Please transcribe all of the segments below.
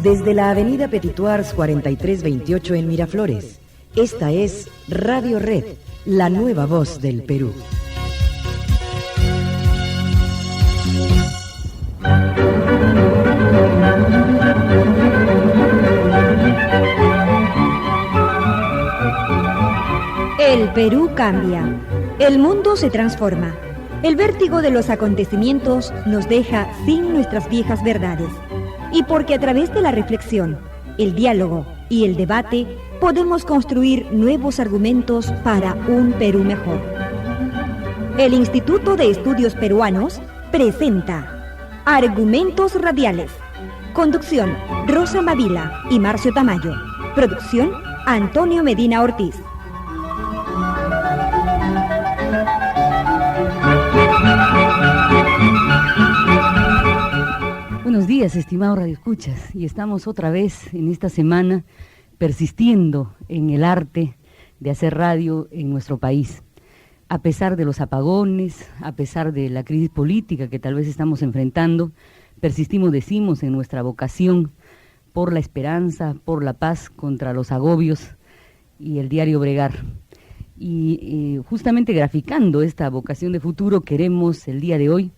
Desde la avenida Petituars 4328 en Miraflores, esta es Radio Red, la nueva voz del Perú. El Perú cambia, el mundo se transforma. El vértigo de los acontecimientos nos deja sin nuestras viejas verdades. Y porque a través de la reflexión, el diálogo y el debate podemos construir nuevos argumentos para un Perú mejor. El Instituto de Estudios Peruanos presenta Argumentos Radiales. Conducción, Rosa Mavila y Marcio Tamayo. Producción, Antonio Medina Ortiz. Buenos días, estimados radioescuchas, y estamos otra vez en esta semana persistiendo en el arte de hacer radio en nuestro país. A pesar de los apagones, a pesar de la crisis política que tal vez estamos enfrentando, persistimos, decimos, en nuestra vocación por la esperanza, por la paz, contra los agobios y el diario bregar. Y justamente graficando esta vocación de futuro, queremos el día de hoy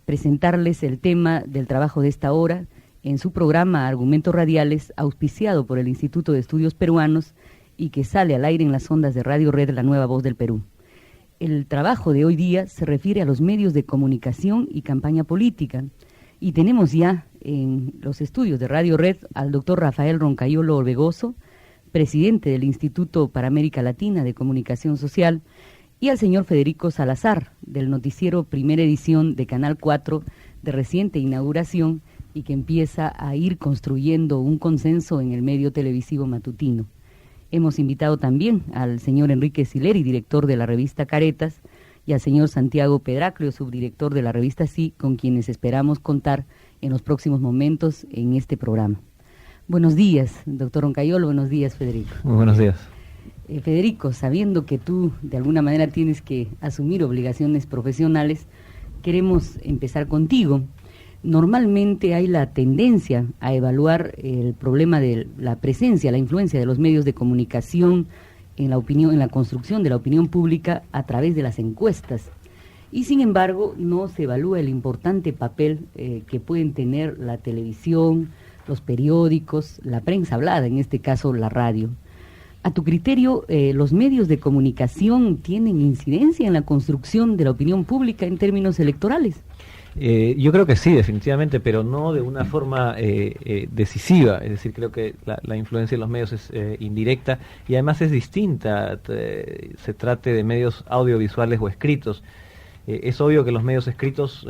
presentarles el tema del trabajo de esta hora en su programa Argumentos Radiales, auspiciado por el Instituto de Estudios Peruanos y que sale al aire en las ondas de Radio Red, la nueva voz del Perú. El trabajo de hoy día se refiere a los medios de comunicación y campaña política, y tenemos ya en los estudios de Radio Red al doctor Rafael Roncayolo Orbegoso, presidente del Instituto para América Latina de Comunicación Social, y al señor Federico Salazar, del noticiero Primera Edición de Canal 4, de reciente inauguración y que empieza a ir construyendo un consenso en el medio televisivo matutino. Hemos invitado también al señor Enrique Sileri, director de la revista Caretas, y al señor Santiago Pedraclio, subdirector de la revista Sí, con quienes esperamos contar en los próximos momentos en este programa. Buenos días, doctor Roncayolo, buenos días, Federico. Muy buenos días. Federico, sabiendo que tú de alguna manera tienes que asumir obligaciones profesionales, queremos empezar contigo. Normalmente hay la tendencia a evaluar el problema de la presencia, la influencia de los medios de comunicación en la opinión, en la construcción de la opinión pública a través de las encuestas. Y sin embargo, no se evalúa el importante papel que pueden tener la televisión, los periódicos, la prensa hablada, en este caso la radio. A tu criterio, ¿los medios de comunicación tienen incidencia en la construcción de la opinión pública en términos electorales? Yo creo que sí, definitivamente, pero no de una forma decisiva. Es decir, creo que la influencia de los medios es indirecta y además es distinta, se trate de medios audiovisuales o escritos. Es obvio que los medios escritos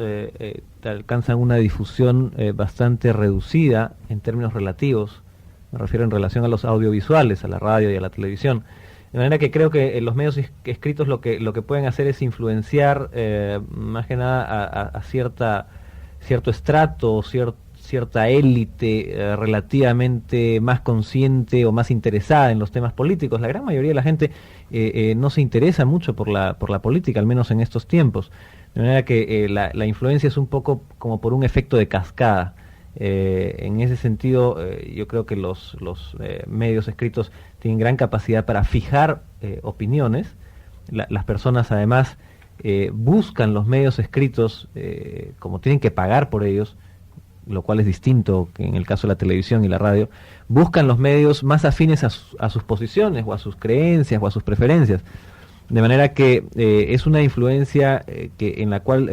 alcanzan una difusión bastante reducida en términos relativos. Me refiero en relación a los audiovisuales, a la radio y a la televisión. De manera que creo que los medios escritos lo que pueden hacer es influenciar más que nada a cierto estrato, cierta élite relativamente más consciente o más interesada en los temas políticos. La gran mayoría de la gente no se interesa mucho por la política, al menos en estos tiempos. De manera que la influencia es un poco como por un efecto de cascada. En ese sentido, yo creo que los medios escritos tienen gran capacidad para fijar opiniones. Las personas además buscan los medios escritos como tienen que pagar por ellos, lo cual es distinto que en el caso de la televisión y la radio. Buscan los medios más afines a sus posiciones o a sus creencias o a sus preferencias. De manera que es una influencia en la cual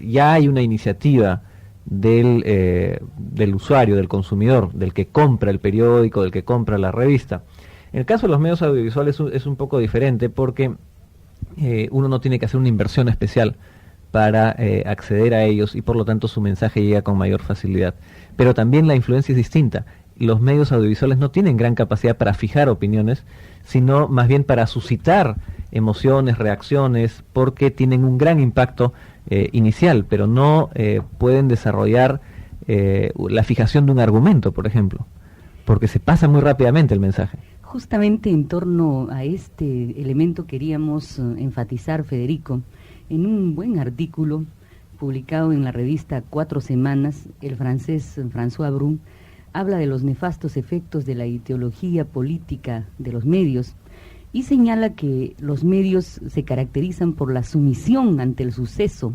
ya hay una iniciativa del usuario, del consumidor, del que compra el periódico, del que compra la revista. En el caso de los medios audiovisuales es un poco diferente porque uno no tiene que hacer una inversión especial para acceder a ellos y por lo tanto su mensaje llega con mayor facilidad. Pero también la influencia es distinta. Los medios audiovisuales no tienen gran capacidad para fijar opiniones, sino más bien para suscitar emociones, reacciones, porque tienen un gran impacto inicial, pero no pueden desarrollar la fijación de un argumento, por ejemplo, porque se pasa muy rápidamente el mensaje. Justamente en torno a este elemento queríamos enfatizar, Federico, en un buen artículo publicado en la revista Cuatro Semanas, el francés François Brun habla de los nefastos efectos de la ideología política de los medios y señala que los medios se caracterizan por la sumisión ante el suceso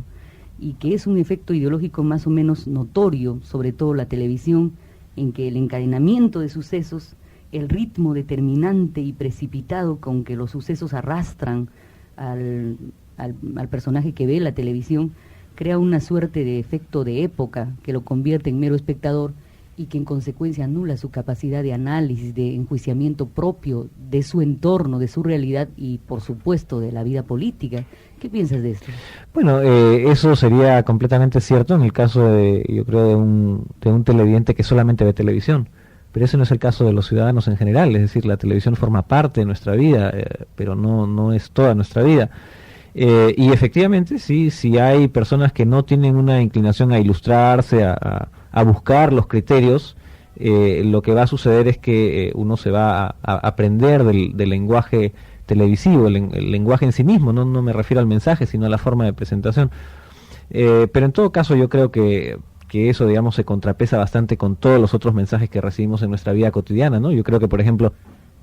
y que es un efecto ideológico más o menos notorio, sobre todo la televisión, en que el encadenamiento de sucesos, el ritmo determinante y precipitado con que los sucesos arrastran al personaje que ve la televisión, crea una suerte de efecto de época que lo convierte en mero espectador y que en consecuencia anula su capacidad de análisis, de enjuiciamiento propio de su entorno, de su realidad y por supuesto de la vida política. ¿Qué piensas de esto? Bueno, eso sería completamente cierto en el caso de, yo creo, de un televidente que solamente ve televisión, pero ese no es el caso de los ciudadanos en general, es decir, la televisión forma parte de nuestra vida, pero no es toda nuestra vida. Y efectivamente, sí hay personas que no tienen una inclinación a ilustrarse, a buscar los criterios, lo que va a suceder es que uno se va a aprender del lenguaje televisivo, el lenguaje en sí mismo, no me refiero al mensaje, sino a la forma de presentación. Pero en todo caso yo creo que eso, digamos, se contrapesa bastante con todos los otros mensajes que recibimos en nuestra vida cotidiana, ¿no? Yo creo que, por ejemplo,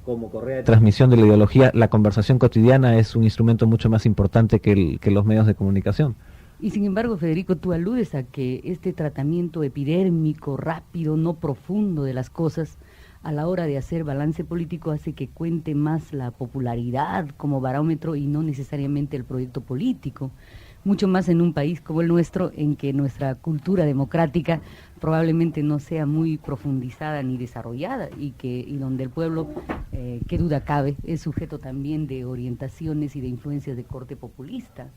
como correa de transmisión de la ideología, la conversación cotidiana es un instrumento mucho más importante que los medios de comunicación. Y sin embargo, Federico, tú aludes a que este tratamiento epidérmico, rápido, no profundo de las cosas, a la hora de hacer balance político hace que cuente más la popularidad como barómetro y no necesariamente el proyecto político. Mucho más en un país como el nuestro, en que nuestra cultura democrática probablemente no sea muy profundizada ni desarrollada y donde el pueblo, qué duda cabe, es sujeto también de orientaciones y de influencias de corte populista.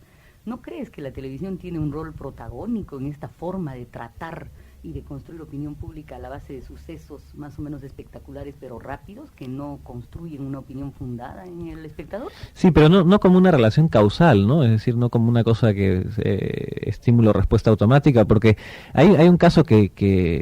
¿No crees que la televisión tiene un rol protagónico en esta forma de tratar y de construir opinión pública a la base de sucesos más o menos espectaculares pero rápidos que no construyen una opinión fundada en el espectador? Sí, pero no como una relación causal, ¿no? Es decir, no como una cosa que estímulo-respuesta automática, porque hay un caso que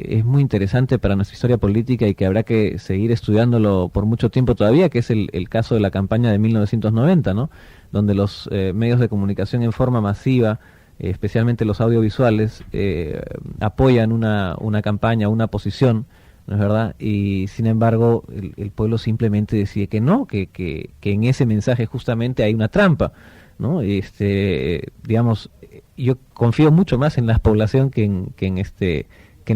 es muy interesante para nuestra historia política y que habrá que seguir estudiándolo por mucho tiempo todavía, que es el caso de la campaña de 1990, ¿no? Donde los medios de comunicación en forma masiva, especialmente los audiovisuales, apoyan una campaña, una posición, ¿no es verdad? Y sin embargo el pueblo simplemente decide que no, que en ese mensaje justamente hay una trampa, ¿no? Digamos, yo confío mucho más en la población que en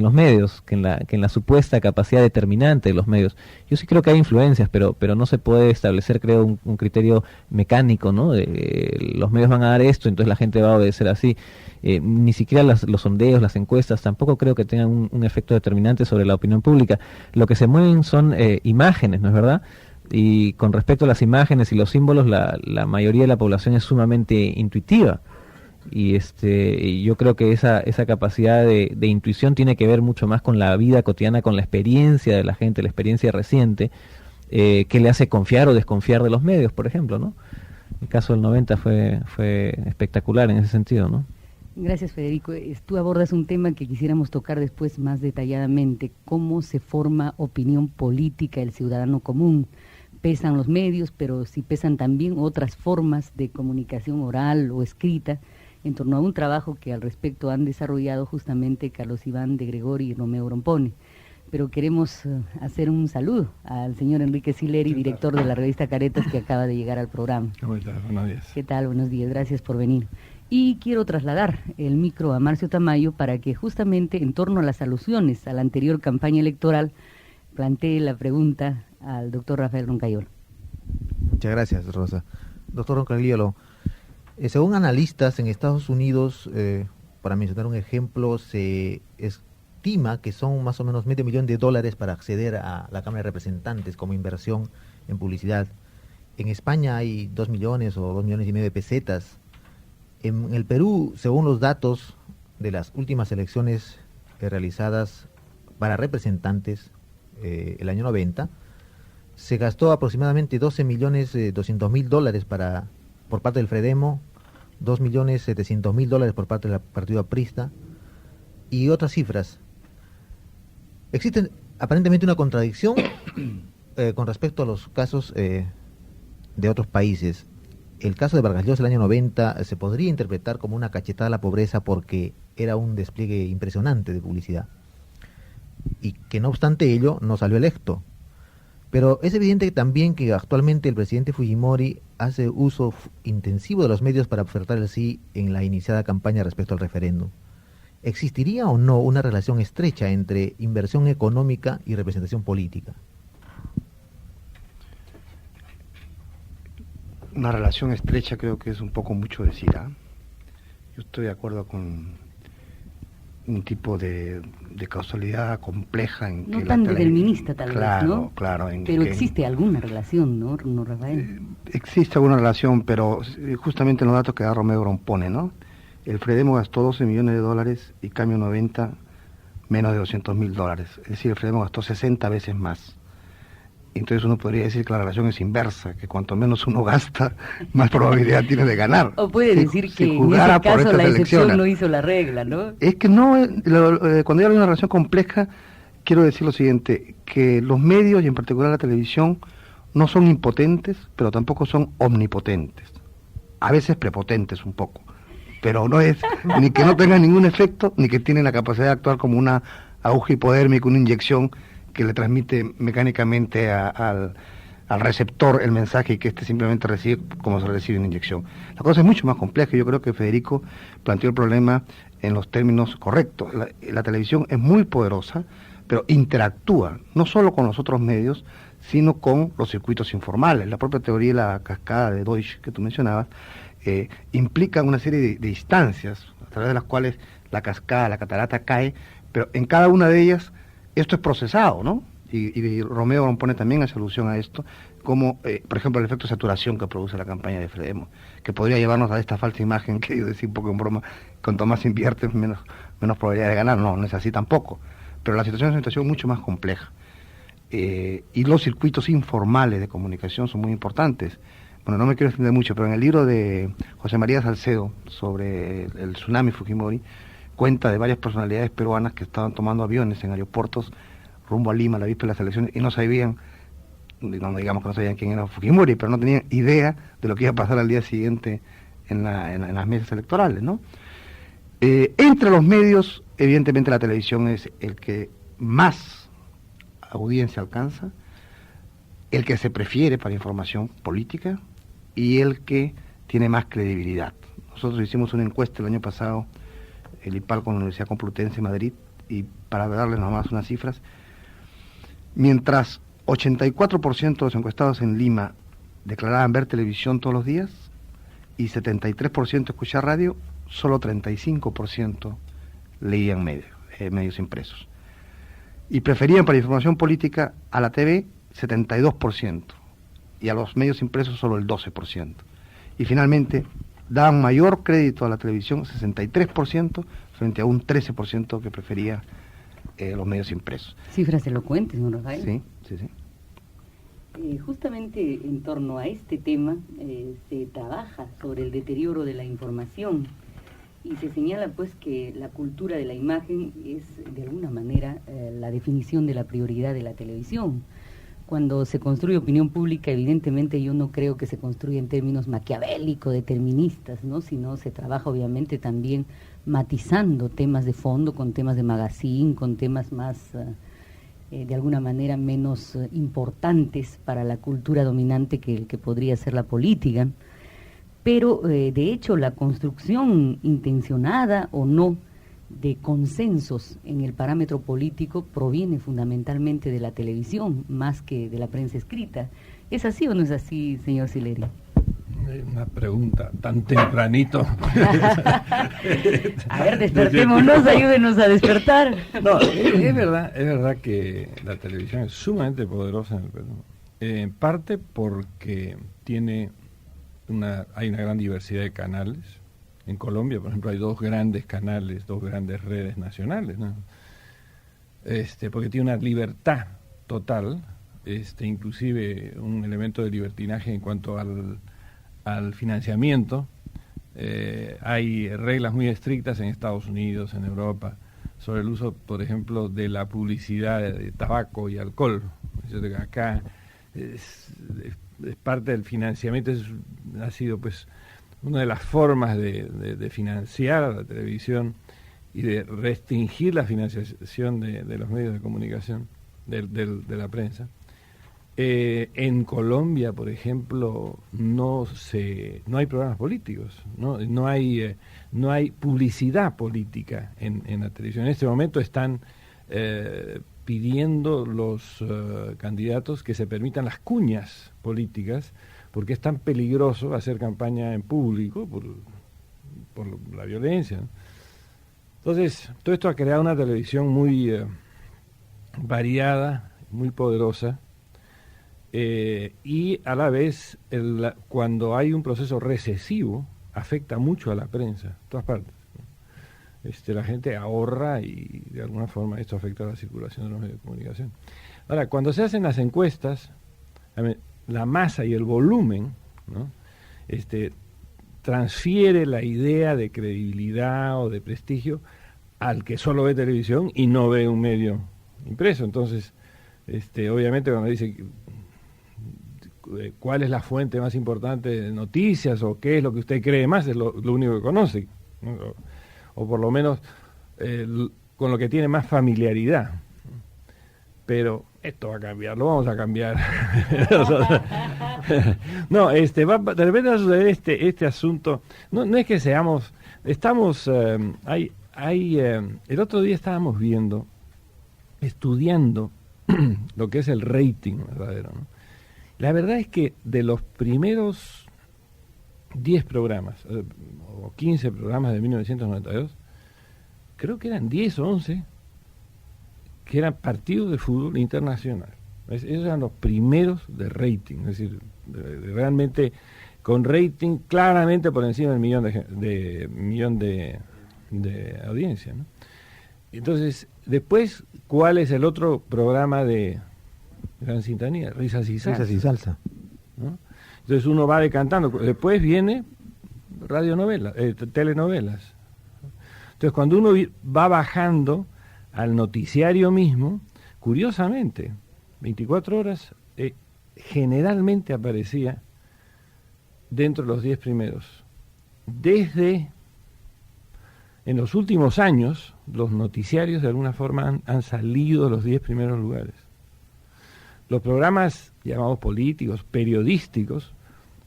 los medios, que en la supuesta capacidad determinante de los medios. Yo sí creo que hay influencias, pero no se puede establecer, creo, un criterio mecánico, ¿no? Los medios van a dar esto, entonces la gente va a obedecer así. Ni siquiera los sondeos, las encuestas, tampoco creo que tengan un efecto determinante sobre la opinión pública. Lo que se mueven son imágenes, ¿no es verdad? Y con respecto a las imágenes y los símbolos, la mayoría de la población es sumamente intuitiva. Y yo creo que esa capacidad de intuición tiene que ver mucho más con la vida cotidiana, con la experiencia de la gente, la experiencia reciente, que le hace confiar o desconfiar de los medios, por ejemplo, ¿no? El caso del 90 fue espectacular en ese sentido, ¿no? Gracias, Federico. Tú abordas un tema que quisiéramos tocar después más detalladamente: cómo se forma opinión política el ciudadano común. Pesan los medios, pero sí pesan también otras formas de comunicación oral o escrita, en torno a un trabajo que al respecto han desarrollado justamente Carlos Iván de Gregori y Romeo Grompone. Pero queremos hacer un saludo al señor Enrique Sileri, director de la revista Caretas, que acaba de llegar al programa. ¿Cómo estás? Buenos días. ¿Qué tal? Buenos días, gracias por venir. Y quiero trasladar el micro a Marcio Tamayo para que justamente en torno a las alusiones a la anterior campaña electoral plantee la pregunta al doctor Rafael Roncayolo. Muchas gracias, Rosa. Doctor Roncayolo, según analistas en Estados Unidos, para mencionar un ejemplo, se estima que son más o menos $500,000 para acceder a la Cámara de Representantes como inversión en publicidad. En España hay 2 millones o 2,5 millones de pesetas. En el Perú, según los datos de las últimas elecciones realizadas para representantes el año 90, se gastó aproximadamente $12,200,000 por parte del Fredemo, $2,700,000 por parte del partido aprista y otras cifras. Existe aparentemente una contradicción con respecto a los casos de otros países. El caso de Vargas Llosa del año 90 se podría interpretar como una cachetada a la pobreza porque era un despliegue impresionante de publicidad. y que no obstante ello no salió electo. Pero es evidente también que actualmente el presidente Fujimori hace uso intensivo de los medios para ofertar el sí en la iniciada campaña respecto al referéndum. ¿Existiría o no una relación estrecha entre inversión económica y representación política? Una relación estrecha creo que es un poco mucho decir, ¿ah? Yo estoy de acuerdo con un tipo de causalidad compleja en no que tan determinista tal vez, ¿no? Claro, pero existe alguna relación, ¿no, Rafael? Existe alguna relación, pero justamente en los datos que da Romeo Grompone, ¿no? El Fredemo gastó $12 millones y Cambio 90 menos de $200.000, es decir, el Fredemo gastó 60 veces más. Entonces uno podría decir que la relación es inversa, que cuanto menos uno gasta, más probabilidad tiene de ganar. O puede decir que en ese caso la excepción no hizo la regla, ¿no? Es que no, cuando yo hablo de una relación compleja, quiero decir lo siguiente, que los medios y en particular la televisión no son impotentes, pero tampoco son omnipotentes. A veces prepotentes un poco, pero no es ni que no tengan ningún efecto, ni que tienen la capacidad de actuar como una aguja hipodérmica, una inyección que le transmite mecánicamente al receptor el mensaje y que éste simplemente recibe como se recibe una inyección. La cosa es mucho más compleja y yo creo que Federico planteó el problema en los términos correctos. La televisión es muy poderosa, pero interactúa no solo con los otros medios, sino con los circuitos informales. La propia teoría de la cascada de Deutsch que tú mencionabas implica una serie de instancias a través de las cuales la cascada, la catarata cae, pero en cada una de ellas esto es procesado, ¿no? Y Romeo Grompone también hace alusión a esto, como, por ejemplo, el efecto de saturación que produce la campaña de Fredemo, que podría llevarnos a esta falsa imagen que yo decía un poco en broma, cuanto más inviertes, menos probabilidad de ganar. No es así tampoco. Pero la situación es una situación mucho más compleja. Y los circuitos informales de comunicación son muy importantes. Bueno, no me quiero extender mucho, pero en el libro de José María Salcedo sobre el tsunami Fujimori, cuenta de varias personalidades peruanas que estaban tomando aviones en aeropuertos rumbo a Lima la víspera de las elecciones y no sabían, no digamos que no sabían quién era Fujimori, pero no tenían idea de lo que iba a pasar al día siguiente en las mesas electorales, ¿no? Entre los medios, evidentemente la televisión es el que más audiencia alcanza, el que se prefiere para información política y el que tiene más credibilidad. Nosotros hicimos una encuesta el año pasado, el IPAL con la Universidad Complutense de Madrid, y para darles nomás unas cifras, mientras 84% de los encuestados en Lima declaraban ver televisión todos los días y 73% escuchar radio, solo 35% leían medios impresos. Y preferían para información política a la TV 72% y a los medios impresos solo el 12%. Y finalmente daban mayor crédito a la televisión, 63%, frente a un 13% que prefería los medios impresos. Cifras elocuentes, ¿no, Rafael? Sí. Justamente en torno a este tema se trabaja sobre el deterioro de la información y se señala pues que la cultura de la imagen es de alguna manera la definición de la prioridad de la televisión. Cuando se construye opinión pública, evidentemente yo no creo que se construya en términos maquiavélicos, deterministas, ¿no? Sino se trabaja obviamente también matizando temas de fondo con temas de magazine, con temas más, de alguna manera, menos importantes para la cultura dominante que el que podría ser la política. Pero, de hecho, la construcción intencionada o no de consensos en el parámetro político proviene fundamentalmente de la televisión, más que de la prensa escrita. ¿Es así o no es así, señor Sileri? Una pregunta tan tempranito. A ver, despertémonos, ayúdenos a despertar. No, es verdad que la televisión es sumamente poderosa en el Perú. En parte porque hay una gran diversidad de canales. En Colombia, por ejemplo, hay 2 grandes canales, 2 grandes redes nacionales, ¿no? Porque tiene una libertad total, inclusive un elemento de libertinaje en cuanto al financiamiento. Hay reglas muy estrictas en Estados Unidos, en Europa, sobre el uso, por ejemplo, de la publicidad de tabaco y alcohol. Acá es parte del financiamiento, ha sido pues una de las formas de financiar a la televisión, y de restringir la financiación de los medios de comunicación, de la prensa. En Colombia, por ejemplo, no hay programas políticos, no hay publicidad política en la televisión. En este momento están pidiendo los candidatos que se permitan las cuñas políticas, porque es tan peligroso hacer campaña en público por la violencia, ¿no? Entonces, todo esto ha creado una televisión muy variada, muy poderosa, y a la vez, cuando hay un proceso recesivo, afecta mucho a la prensa, en todas partes, ¿no? La gente ahorra y de alguna forma esto afecta a la circulación de los medios de comunicación. Ahora, cuando se hacen las encuestas, la masa y el volumen, ¿no? Transfiere la idea de credibilidad o de prestigio al que solo ve televisión y no ve un medio impreso. Entonces, obviamente cuando dice cuál es la fuente más importante de noticias o qué es lo que usted cree más, es lo único que conoce, ¿no? O por lo menos con lo que tiene más familiaridad. Pero esto va a cambiar, lo vamos a cambiar. No, de repente va a suceder este asunto. No es que seamos, estamos, el otro día estábamos estudiando lo que es el rating verdadero, ¿no? La verdad es que de los primeros 10 programas, o 15 programas de 1992, creo que eran 10 o 11 que eran partidos de fútbol internacional. Esos eran los primeros de rating, es decir, realmente con rating claramente por encima del millón de audiencia, ¿no? Entonces, después, ¿cuál es el otro programa de Gran Sintonía? Risas y Salsa. Risas y Salsa. ¿No? Entonces uno va decantando. Después viene radionovelas, telenovelas. Entonces, cuando uno va bajando al noticiario mismo, curiosamente, 24 horas generalmente aparecía dentro de los 10 primeros. En los últimos años, los noticiarios de alguna forma han salido de los 10 primeros lugares. Los programas llamados políticos, periodísticos,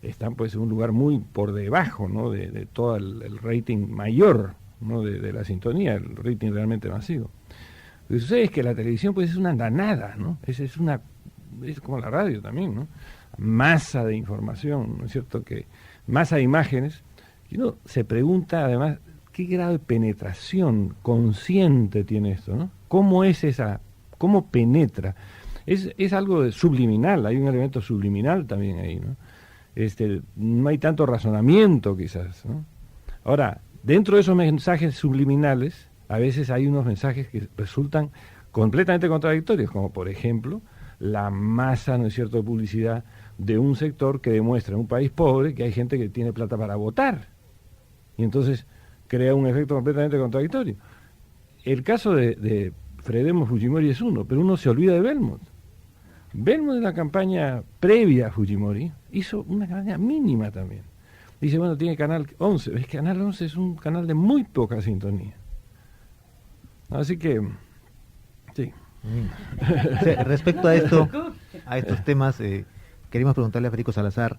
están pues en un lugar muy por debajo, ¿no? de todo el rating mayor, ¿no? de la sintonía, el rating realmente masivo. Lo que sucede es que la televisión pues es una andanada, ¿no? Es como la radio también, ¿no? Masa de información, ¿no es cierto? Masa de imágenes. Y uno se pregunta además qué grado de penetración consciente tiene esto, ¿no? ¿Cómo penetra? Es algo subliminal, hay un elemento subliminal también ahí, ¿no? No hay tanto razonamiento quizás, ¿no? Ahora, dentro de esos mensajes subliminales, a veces hay unos mensajes que resultan completamente contradictorios, como por ejemplo la masa, ¿no es cierto?, de publicidad de un sector que demuestra en un país pobre que hay gente que tiene plata para votar. Y entonces crea un efecto completamente contradictorio. El caso de Fredemo Fujimori es uno, pero uno se olvida de Belmont. Belmont en la campaña previa a Fujimori hizo una campaña mínima también. Dice, bueno, tiene Canal 11. Es que Canal 11 es un canal de muy poca sintonía. Así que, sí. Respecto a estos temas, queremos preguntarle a Federico Salazar,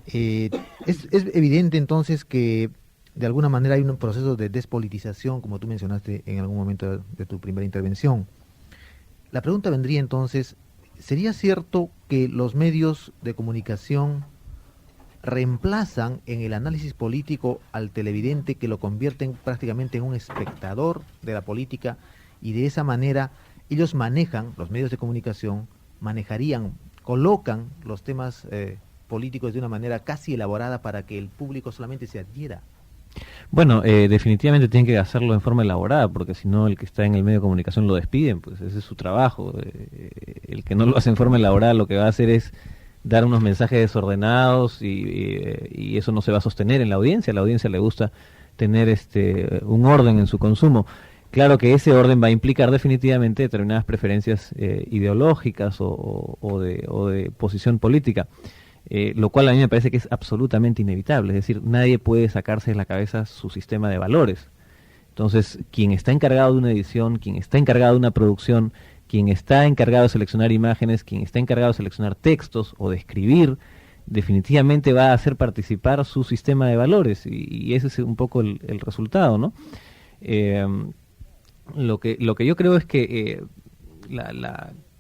es evidente entonces que de alguna manera hay un proceso de despolitización, como tú mencionaste en algún momento de tu primera intervención. La pregunta vendría entonces, ¿sería cierto que los medios de comunicación reemplazan en el análisis político al televidente, que lo convierten prácticamente en un espectador de la política, y de esa manera ellos manejan, los medios de comunicación, colocan los temas políticos de una manera casi elaborada para que el público solamente se adhiera? Bueno, definitivamente tienen que hacerlo en forma elaborada, porque si no el que está en el medio de comunicación lo despiden, pues ese es su trabajo. El que no lo hace en forma elaborada lo que va a hacer es dar unos mensajes desordenados y eso no se va a sostener en la audiencia. A la audiencia le gusta tener un orden en su consumo. Claro que ese orden va a implicar definitivamente determinadas preferencias ideológicas o de posición política, lo cual a mí me parece que es absolutamente inevitable. Es decir, nadie puede sacarse de la cabeza su sistema de valores. Entonces, quien está encargado de una edición, quien está encargado de una producción, quien está encargado de seleccionar imágenes, quien está encargado de seleccionar textos o de escribir, definitivamente va a hacer participar su sistema de valores, y ese es un poco el resultado, ¿no? Lo que yo creo es que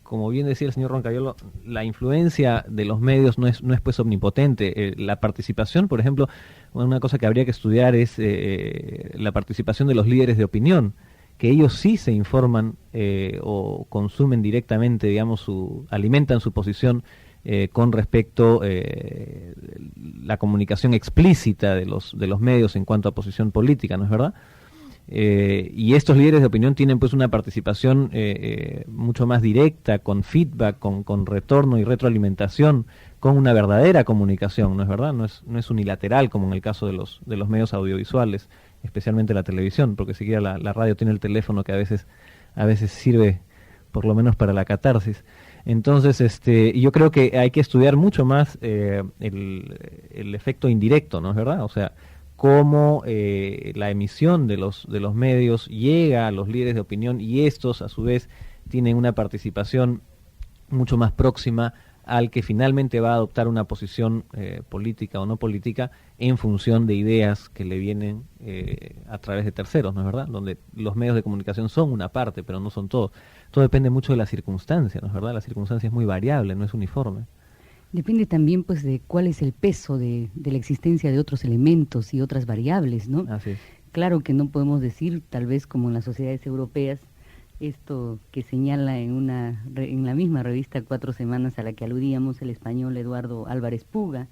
como bien decía el señor Roncayolo, la influencia de los medios no es pues omnipotente. La participación, por ejemplo, una cosa que habría que estudiar es la participación de los líderes de opinión, que ellos sí se informan o consumen directamente, digamos, alimentan su posición con respecto la comunicación explícita de los medios en cuanto a posición política, ¿no es verdad? Y estos líderes de opinión tienen pues una participación mucho más directa, con feedback, con retorno y retroalimentación, con una verdadera comunicación, ¿no es verdad? No es unilateral como en el caso de los medios audiovisuales, especialmente la televisión, porque siquiera la radio tiene el teléfono que a veces sirve por lo menos para la catarsis. Entonces, yo creo que hay que estudiar mucho más el efecto indirecto, ¿no es verdad? O sea, cómo la emisión de los medios llega a los líderes de opinión, y estos a su vez tienen una participación mucho más próxima al que finalmente va a adoptar una posición política o no política en función de ideas que le vienen a través de terceros, ¿no es verdad? Donde los medios de comunicación son una parte, pero no son todo. Todo depende mucho de la circunstancia, ¿no es verdad? La circunstancia es muy variable, no es uniforme. Depende también pues de cuál es el peso de la existencia de otros elementos y otras variables, ¿no? Así es. Claro que no podemos decir, tal vez como en las sociedades europeas, esto que señala en la misma revista 4 Semanas a la que aludíamos, el español Eduardo Álvarez Puga,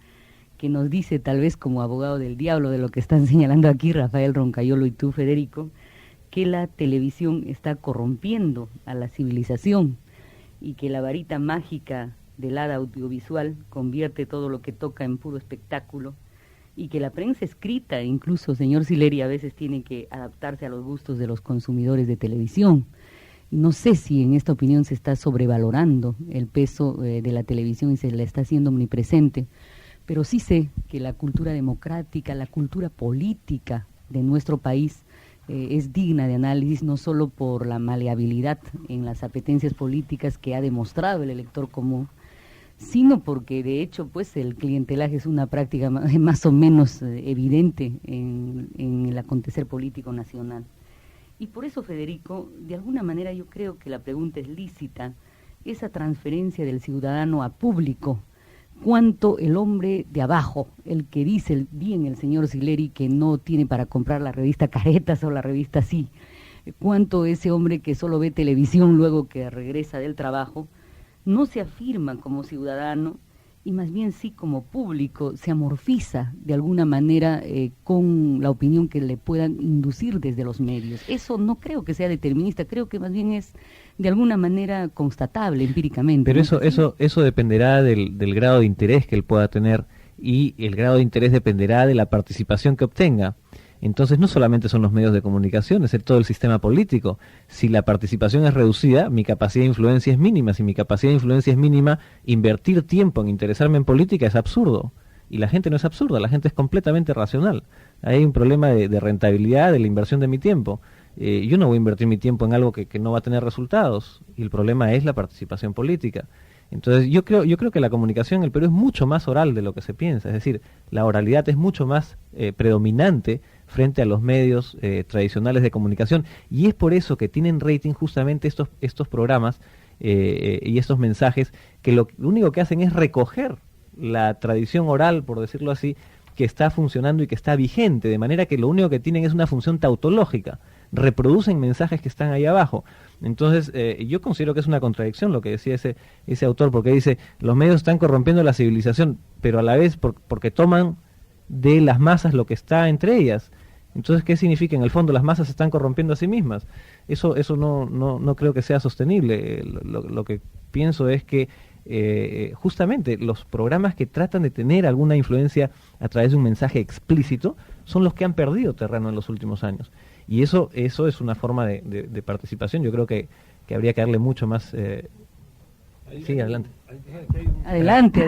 que nos dice, tal vez como abogado del diablo de lo que están señalando aquí Rafael Roncayolo y tú, Federico, que la televisión está corrompiendo a la civilización y que la varita mágica del hada audiovisual convierte todo lo que toca en puro espectáculo, y que la prensa escrita, incluso señor Sileri, a veces tiene que adaptarse a los gustos de los consumidores de televisión. No sé si en esta opinión se está sobrevalorando el peso de la televisión y se la está haciendo omnipresente, pero sí sé que la cultura democrática, la cultura política de nuestro país es digna de análisis, no solo por la maleabilidad en las apetencias políticas que ha demostrado el elector común, sino porque de hecho pues el clientelaje es una práctica más o menos evidente en el acontecer político nacional. Y por eso, Federico, de alguna manera yo creo que la pregunta es lícita, esa transferencia del ciudadano a público. ¿Cuánto el hombre de abajo, el que dice bien el señor Sileri que no tiene para comprar la revista Caretas o la revista Sí, cuánto ese hombre que solo ve televisión luego que regresa del trabajo, no se afirma como ciudadano y más bien sí como público, se amorfiza de alguna manera con la opinión que le puedan inducir desde los medios? Eso no creo que sea determinista, creo que más bien es de alguna manera constatable empíricamente. Pero ¿no? eso dependerá del grado de interés que él pueda tener, y el grado de interés dependerá de la participación que obtenga. Entonces no solamente son los medios de comunicación, es todo el sistema político. Si la participación es reducida, mi capacidad de influencia es mínima. Si mi capacidad de influencia es mínima, invertir tiempo en interesarme en política es absurdo. Y la gente no es absurda, la gente es completamente racional. Hay un problema de rentabilidad de la inversión de mi tiempo. Yo no voy a invertir mi tiempo en algo que no va a tener resultados. Y el problema es la participación política. Entonces yo creo que la comunicación en el Perú es mucho más oral de lo que se piensa. Es decir, la oralidad es mucho más predominante frente a los medios tradicionales de comunicación, y es por eso que tienen rating justamente estos programas y estos mensajes, que lo único que hacen es recoger la tradición oral, por decirlo así, que está funcionando y que está vigente, de manera que lo único que tienen es una función tautológica, reproducen mensajes que están ahí abajo. Entonces yo considero que es una contradicción lo que decía ese autor, porque dice, los medios están corrompiendo la civilización, pero a la vez porque toman de las masas lo que está entre ellas. Entonces, ¿qué significa? En el fondo, las masas se están corrompiendo a sí mismas. Eso no creo que sea sostenible. Lo que pienso es que justamente los programas que tratan de tener alguna influencia a través de un mensaje explícito son los que han perdido terreno en los últimos años. Y eso es una forma de participación. Yo creo que habría que darle mucho más Sí, adelante. Adelante.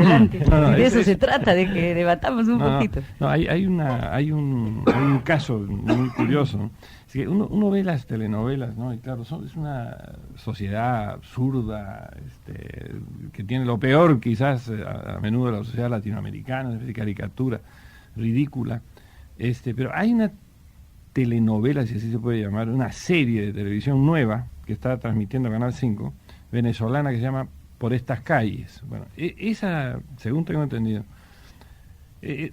No, de eso se trata, de que debatamos un poquito. No, hay un caso muy curioso, ¿no? Es que uno ve las telenovelas, ¿no? Y claro, es una sociedad absurda, que tiene lo peor quizás a menudo de la sociedad latinoamericana, es decir, caricatura, ridícula. Pero hay una telenovela, si así se puede llamar, una serie de televisión nueva que está transmitiendo Canal 5, venezolana, que se llama Por estas calles. Bueno, esa, según tengo entendido,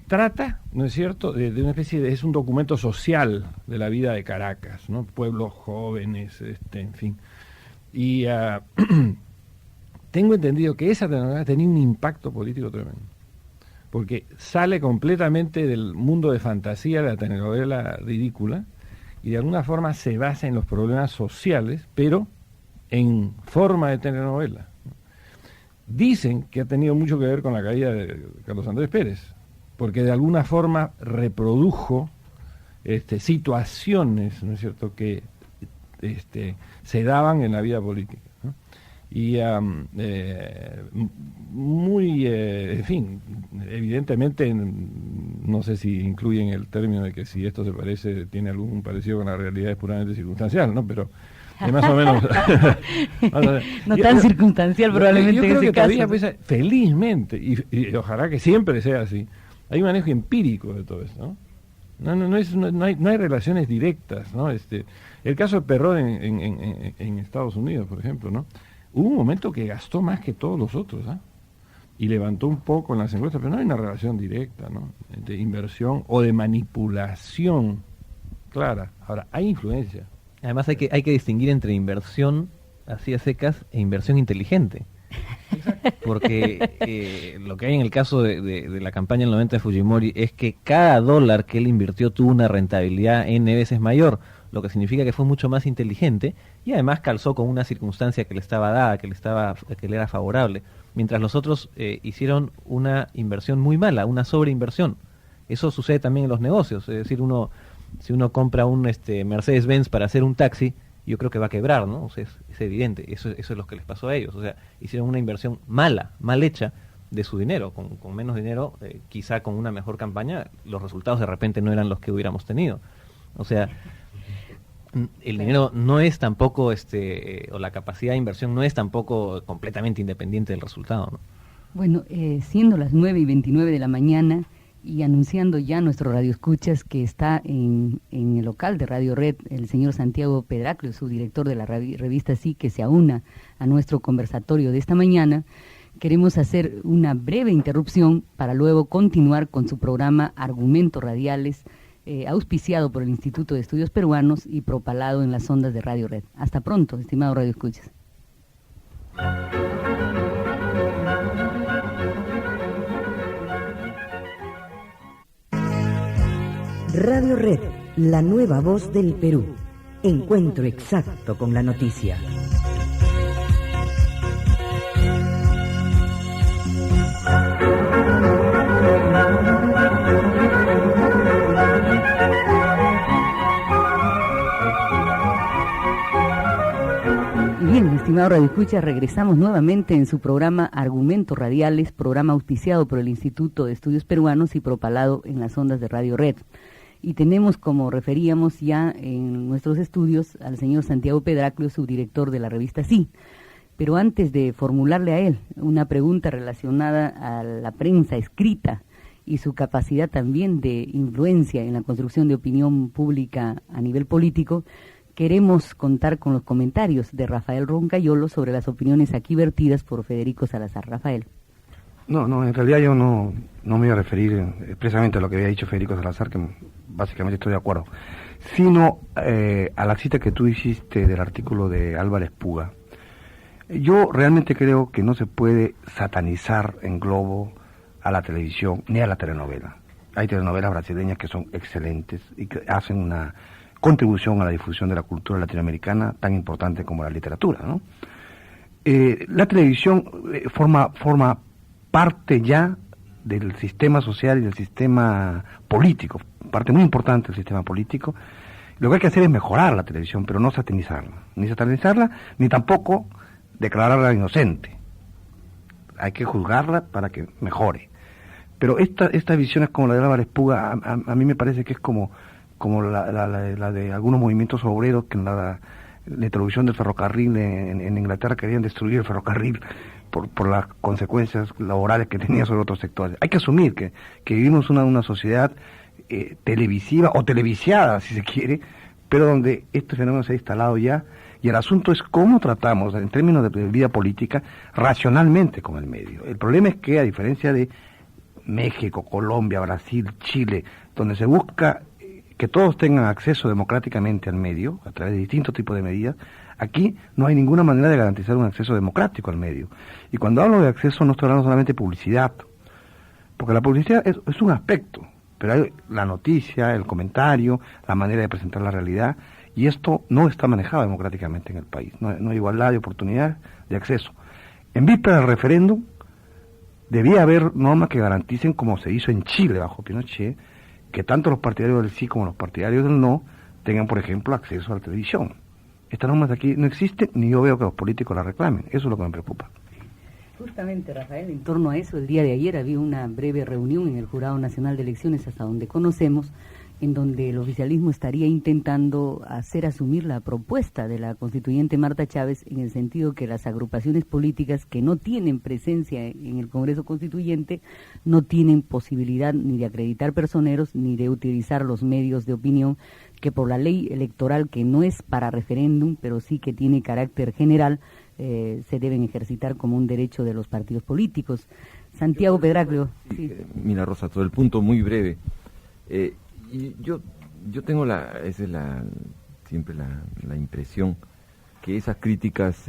trata, ¿no es cierto?, de una especie de, es un documento social de la vida de Caracas, ¿no? Pueblos jóvenes, en fin. Y tengo entendido que esa telenovela tenía un impacto político tremendo, porque sale completamente del mundo de fantasía de la telenovela ridícula y de alguna forma se basa en los problemas sociales, pero en forma de telenovela. Dicen que ha tenido mucho que ver con la caída de Carlos Andrés Pérez, porque de alguna forma reprodujo situaciones, ¿no es cierto?, que se daban en la vida política, ¿no? Y en fin, evidentemente, no sé si incluyen el término de que si esto se parece, tiene algún parecido con la realidad, es puramente circunstancial, ¿no? Pero más o menos. No tan circunstancial probablemente. Yo creo en ese que caso. todavía, pues, felizmente, y ojalá que siempre sea así, hay un manejo empírico de todo esto, ¿no? No hay relaciones directas, ¿no? El caso de Perrón en Estados Unidos, por ejemplo, ¿no? Hubo un momento que gastó más que todos los otros, ¿ah? Y levantó un poco en las encuestas, pero no hay una relación directa, ¿no?, de inversión o de manipulación clara. Ahora, hay influencia. Además hay que distinguir entre inversión así a secas e inversión inteligente. Porque lo que hay en el caso de la campaña del 90 de Fujimori es que cada dólar que él invirtió tuvo una rentabilidad N veces mayor, lo que significa que fue mucho más inteligente y además calzó con una circunstancia que le estaba dada, que le era favorable, mientras los otros hicieron una inversión muy mala, una sobreinversión. Eso sucede también en los negocios, es decir, si uno compra un Mercedes-Benz para hacer un taxi, yo creo que va a quebrar, ¿no? O sea, es evidente, eso es lo que les pasó a ellos, o sea, hicieron una inversión mal hecha de su dinero, con menos dinero, quizá con una mejor campaña, los resultados de repente no eran los que hubiéramos tenido. O sea, el dinero no es tampoco, o la capacidad de inversión no es tampoco completamente independiente del resultado, ¿no? Bueno, siendo las 9:29 de la mañana y anunciando ya nuestro radioescuchas que está en el local de Radio Red el señor Santiago Pedraclio, su director de la revista Sí, que se aúna a nuestro conversatorio de esta mañana, queremos hacer una breve interrupción para luego continuar con su programa Argumentos Radiales, auspiciado por el Instituto de Estudios Peruanos y propalado en las ondas de Radio Red. Hasta pronto, estimados radioescuchas. Radio Red, la nueva voz del Perú. Encuentro exacto con la noticia. Bien, estimado Radio Escucha, regresamos nuevamente en su programa Argumentos Radiales, programa auspiciado por el Instituto de Estudios Peruanos y propalado en las ondas de Radio Red. Y tenemos, como referíamos ya en nuestros estudios, al señor Santiago Pedraclio, subdirector de la revista Sí. Pero antes de formularle a él una pregunta relacionada a la prensa escrita y su capacidad también de influencia en la construcción de opinión pública a nivel político, queremos contar con los comentarios de Rafael Roncayolo sobre las opiniones aquí vertidas por Federico Salazar. Rafael. No, en realidad yo no me voy a referir expresamente a lo que había dicho Federico Salazar, que básicamente estoy de acuerdo, sino a la cita que tú hiciste del artículo de Álvarez Puga. Yo realmente creo que no se puede satanizar en globo a la televisión ni a la telenovela. Hay telenovelas brasileñas que son excelentes y que hacen una contribución a la difusión de la cultura latinoamericana tan importante como la literatura, ¿no? La televisión forma parte ya del sistema social y del sistema político, parte muy importante del sistema político. Lo que hay que hacer es mejorar la televisión, pero no satanizarla, ni tampoco declararla inocente. hay que juzgarla para que mejore. Pero estas visiones como la de Álvarez Puga, a mí me parece que es como la de algunos movimientos obreros que en la introducción del ferrocarril en Inglaterra querían destruir el ferrocarril por las consecuencias laborales que tenía sobre otros sectores. Hay que asumir que vivimos una sociedad televisiva o televiciada, si se quiere, pero donde este fenómeno se ha instalado ya, y el asunto es cómo tratamos, en términos de vida política, racionalmente con el medio. El problema es que, a diferencia de México, Colombia, Brasil, Chile, donde se busca que todos tengan acceso democráticamente al medio, a través de distintos tipos de medidas, aquí no hay ninguna manera de garantizar un acceso democrático al medio. Y cuando hablo de acceso no estoy hablando solamente de publicidad, porque la publicidad es un aspecto, pero hay la noticia, el comentario, la manera de presentar la realidad, y esto no está manejado democráticamente en el país, no hay igualdad de oportunidad de acceso. En víspera del referéndum, debía haber normas que garanticen, como se hizo en Chile bajo Pinochet, que tanto los partidarios del sí como los partidarios del no tengan, por ejemplo, acceso a la televisión. Estas normas de aquí no existen, ni yo veo que los políticos las reclamen. Eso es lo que me preocupa. Justamente, Rafael, en torno a eso, el día de ayer había una breve reunión en el Jurado Nacional de Elecciones, hasta donde conocemos, en donde el oficialismo estaría intentando hacer asumir la propuesta de la constituyente Marta Chávez, en el sentido que las agrupaciones políticas que no tienen presencia en el Congreso Constituyente no tienen posibilidad ni de acreditar personeros ni de utilizar los medios de opinión, que por la ley electoral, que no es para referéndum, pero sí que tiene carácter general, se deben ejercitar como un derecho de los partidos políticos. Santiago Pedraglio. Sí. Mira, Rosa, todo el punto muy breve. Y yo tengo siempre la impresión que esas críticas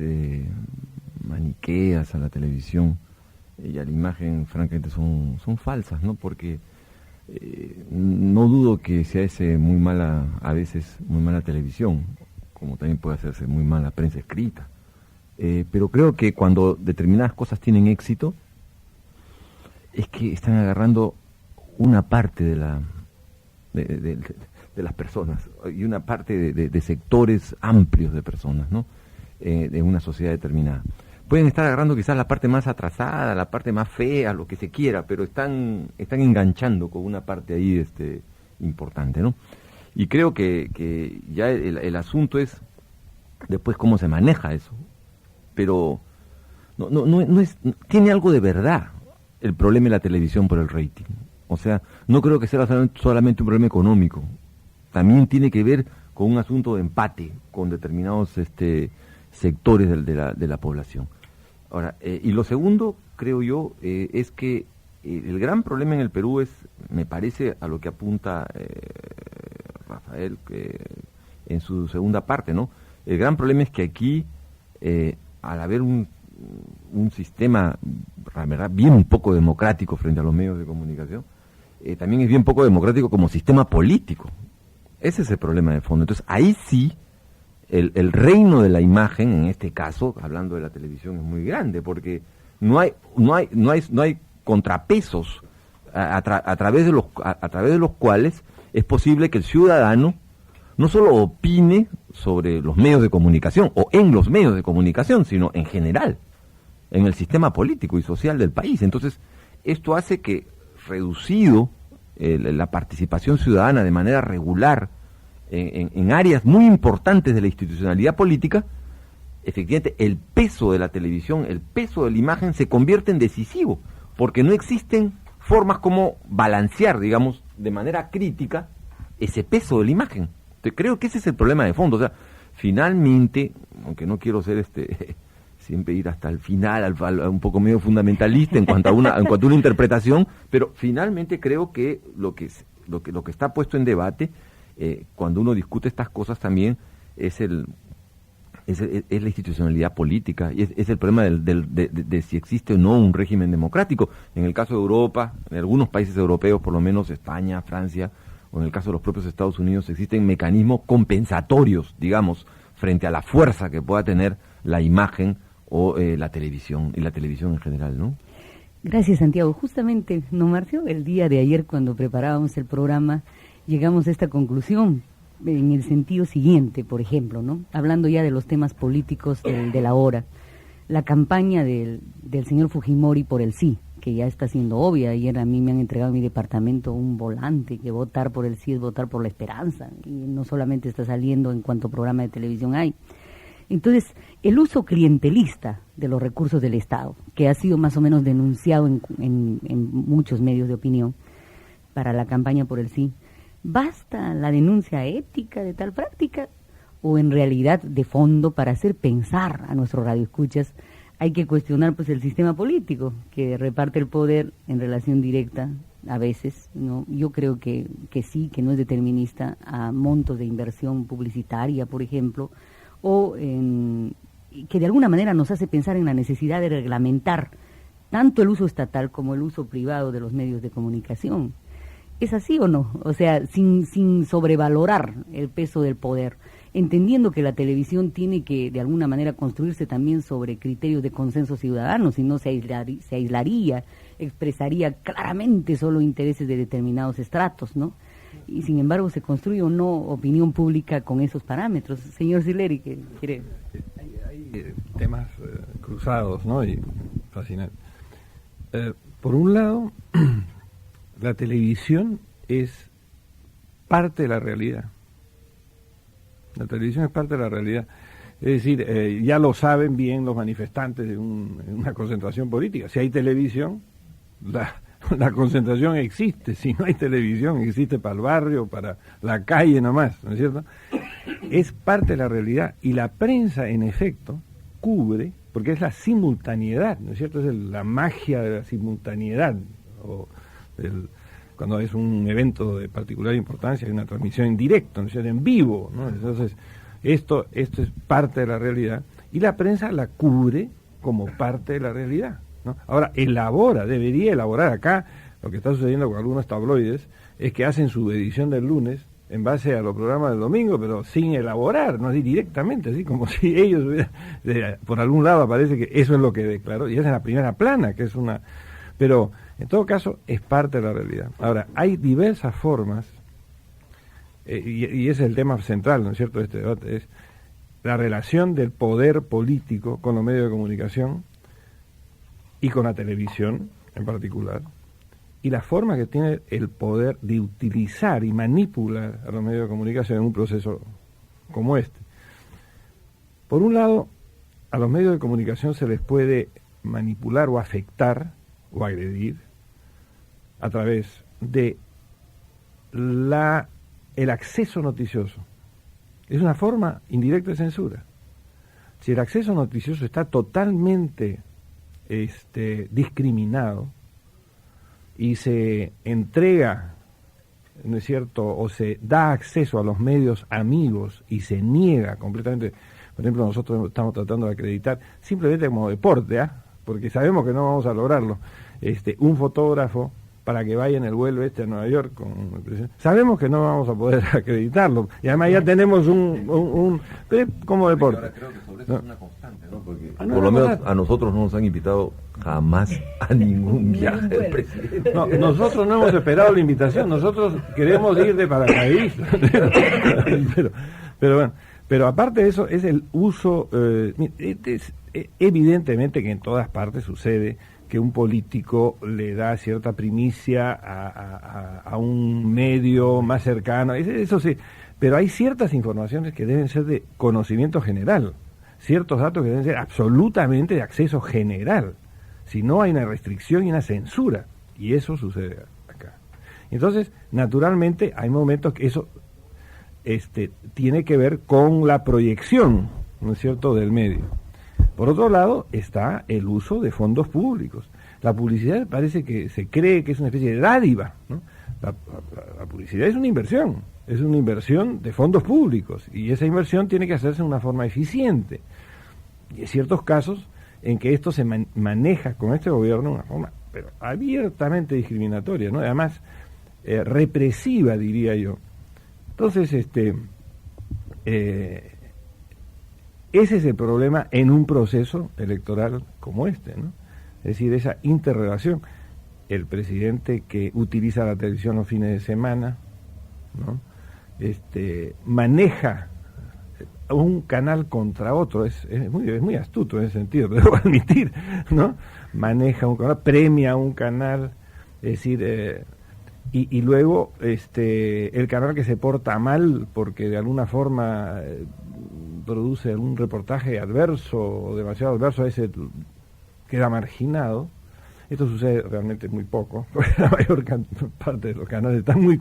maniqueas a la televisión y a la imagen, francamente, son falsas, ¿no? Porque no dudo que se hace a veces muy mala televisión, como también puede hacerse muy mala prensa escrita. Pero creo que cuando determinadas cosas tienen éxito, es que están agarrando una parte de las personas y una parte de sectores amplios de personas, ¿no? De una sociedad determinada. Pueden estar agarrando quizás la parte más atrasada, la parte más fea, lo que se quiera, pero están enganchando con una parte ahí importante, ¿no? Y creo que ya el asunto es después cómo se maneja eso, pero no es, tiene algo de verdad el problema de la televisión por el rating. O sea, no creo que sea solamente un problema económico, también tiene que ver con un asunto de empate con determinados sectores de la población. Ahora, y lo segundo, creo yo, es que el gran problema en el Perú me parece, a lo que apunta Rafael en su segunda parte, ¿no? El gran problema es que aquí, al haber un sistema, la verdad, bien poco democrático frente a los medios de comunicación, también es bien poco democrático como sistema político. Ese es el problema de fondo. Entonces, ahí sí, el reino de la imagen, en este caso, hablando de la televisión, es muy grande, porque no hay contrapesos a través de los cuales es posible que el ciudadano no solo opine sobre los medios de comunicación o en los medios de comunicación, sino en general, en el sistema político y social del país. Entonces, esto hace que, reducido la participación ciudadana de manera regular en áreas muy importantes de la institucionalidad política, efectivamente el peso de la televisión, el peso de la imagen se convierte en decisivo, porque no existen formas como balancear, digamos, de manera crítica ese peso de la imagen. Entonces, creo que ese es el problema de fondo. O sea, finalmente, aunque no quiero ser siempre ir hasta el final, un poco medio fundamentalista en cuanto a una interpretación, pero finalmente creo que lo que está puesto en debate cuando uno discute estas cosas también es la institucionalidad política, y es el problema de si existe o no un régimen democrático. En el caso de Europa, en algunos países europeos, por lo menos España, Francia, o en el caso de los propios Estados Unidos, existen mecanismos compensatorios, digamos, frente a la fuerza que pueda tener la imagen o la televisión, y la televisión en general, ¿no? Gracias, Santiago. Justamente, ¿no, Marcio? El día de ayer, cuando preparábamos el programa, llegamos a esta conclusión, en el sentido siguiente, por ejemplo, ¿no? Hablando ya de los temas políticos de la hora. La campaña del del señor Fujimori por el sí, que ya está siendo obvia. Ayer a mí me han entregado en mi departamento un volante que votar por el sí es votar por la esperanza, y no solamente está saliendo en cuanto programa de televisión hay. Entonces, el uso clientelista de los recursos del Estado, que ha sido más o menos denunciado en muchos medios de opinión para la campaña por el sí, ¿basta la denuncia ética de tal práctica? ¿O en realidad, de fondo, para hacer pensar a nuestros radioescuchas, hay que cuestionar pues el sistema político que reparte el poder en relación directa a veces, ¿no? Yo creo que sí, que no es determinista a montos de inversión publicitaria, por ejemplo, o que de alguna manera nos hace pensar en la necesidad de reglamentar tanto el uso estatal como el uso privado de los medios de comunicación. ¿Es así o no? O sea, sin sobrevalorar el peso del poder, entendiendo que la televisión tiene que de alguna manera construirse también sobre criterios de consenso ciudadano, si no se aislaría, expresaría claramente solo intereses de determinados estratos, ¿no? Y sin embargo se construye o no opinión pública con esos parámetros. Señor Sileri, ¿qué quiere? Hay temas cruzados, ¿no? Y fascinantes. Por un lado, la televisión es parte de la realidad. La televisión es parte de la realidad. Es decir, ya lo saben bien los manifestantes de una concentración política. Si hay televisión, la concentración existe. Si no hay televisión, existe para el barrio, para la calle nomás, ¿no es cierto? Es parte de la realidad. Y la prensa, en efecto, cubre, porque es la simultaneidad, ¿no es cierto? Es la magia de la simultaneidad. Cuando es un evento de particular importancia, hay una transmisión en directo, ¿no es cierto? En vivo, ¿no? Entonces, esto es parte de la realidad. Y la prensa la cubre como parte de la realidad, ¿no? Ahora, debería elaborar acá, lo que está sucediendo con algunos tabloides, es que hacen su edición del lunes en base a los programas del domingo, pero sin elaborar, no así directamente, así como si ellos, por algún lado aparece que eso es lo que declaró, y es en la primera plana, que es una... Pero, en todo caso, es parte de la realidad. Ahora, hay diversas formas, y ese es el tema central, ¿no es cierto?, de este debate, es la relación del poder político con los medios de comunicación y con la televisión en particular, y la forma que tiene el poder de utilizar y manipular a los medios de comunicación en un proceso como este. Por un lado, a los medios de comunicación se les puede manipular o afectar o agredir a través de el acceso noticioso. Es una forma indirecta de censura. Si el acceso noticioso está totalmente discriminado y se entrega, ¿no es cierto?, o se da acceso a los medios amigos y se niega completamente. Por ejemplo, nosotros estamos tratando de acreditar simplemente como deporte, porque sabemos que no vamos a lograrlo, un fotógrafo para que vaya en el vuelo a Nueva York con el presidente. Sabemos que no vamos a poder acreditarlo, y además ya tenemos pero como deporte. Ahora creo que sobre eso es una constante, ¿no? Porque por lo menos a nosotros no nos han invitado jamás a ningún viaje del presidente. No, nosotros no hemos esperado la invitación, nosotros queremos ir de paracaidistas. Pero bueno, pero aparte de eso es el uso, evidentemente que en todas partes sucede que un político le da cierta primicia a un medio más cercano, eso sí, pero hay ciertas informaciones que deben ser de conocimiento general, ciertos datos que deben ser absolutamente de acceso general, si no hay una restricción y una censura, y eso sucede acá. Entonces, naturalmente, hay momentos que eso tiene que ver con la proyección, ¿no es cierto?, del medio. Por otro lado, está el uso de fondos públicos. La publicidad parece que se cree que es una especie de dádiva, ¿no? La publicidad es una inversión de fondos públicos, y esa inversión tiene que hacerse de una forma eficiente. Y hay ciertos casos en que esto se maneja con este gobierno de una forma pero abiertamente discriminatoria, ¿no? Además, represiva, diría yo. Entonces, ese es el problema en un proceso electoral como este, ¿no? Es decir, esa interrelación. El presidente que utiliza la televisión los fines de semana, ¿no? Maneja un canal contra otro, es muy astuto en ese sentido, debo admitir, ¿no? Maneja un canal, premia un canal, es decir, y luego el canal que se porta mal porque de alguna forma produce algún reportaje adverso o demasiado adverso, a ese queda marginado. Esto sucede realmente muy poco, porque la mayor parte de los canales están muy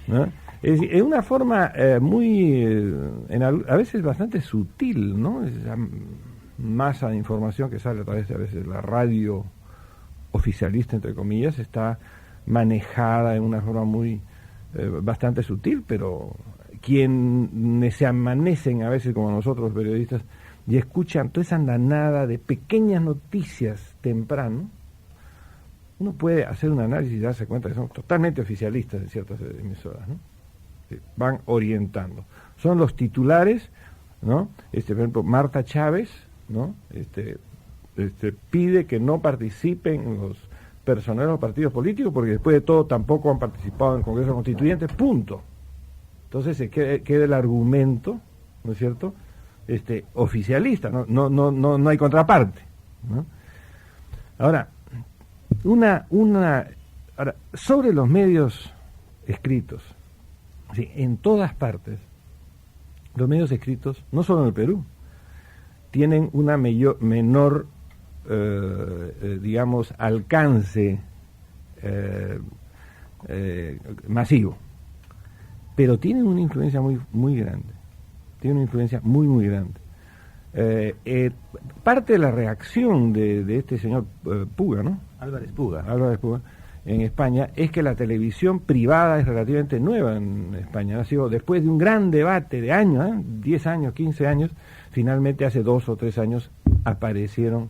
¿no? Es una forma a veces bastante sutil, ¿no? Esa masa de información que sale a través de a veces la radio oficialista, entre comillas, está manejada de una forma muy bastante sutil, pero quienes se amanecen a veces como nosotros periodistas y escuchan toda esa andanada de pequeñas noticias temprano, uno puede hacer un análisis y darse cuenta que son totalmente oficialistas de ciertas emisoras, ¿no? Van orientando. Son los titulares, ¿no? Por ejemplo, Marta Chávez, ¿no? Pide que no participen los personeros de los partidos políticos porque después de todo tampoco han participado en el Congreso Constituyente, punto. Entonces se queda el argumento, ¿no es cierto? Oficialista, no hay contraparte, ¿no? Ahora, ahora, sobre los medios escritos, sí, en todas partes, los medios escritos, no solo en el Perú, tienen una menor, digamos, alcance masivo, pero tienen una influencia muy grande, tienen una influencia muy grande. Parte de la reacción de este señor Puga, ¿no? Álvarez Puga, en España, es que la televisión privada es relativamente nueva en España. Ha sido después de un gran debate de años, 10 años, 15 años, finalmente hace 2 o 3 años aparecieron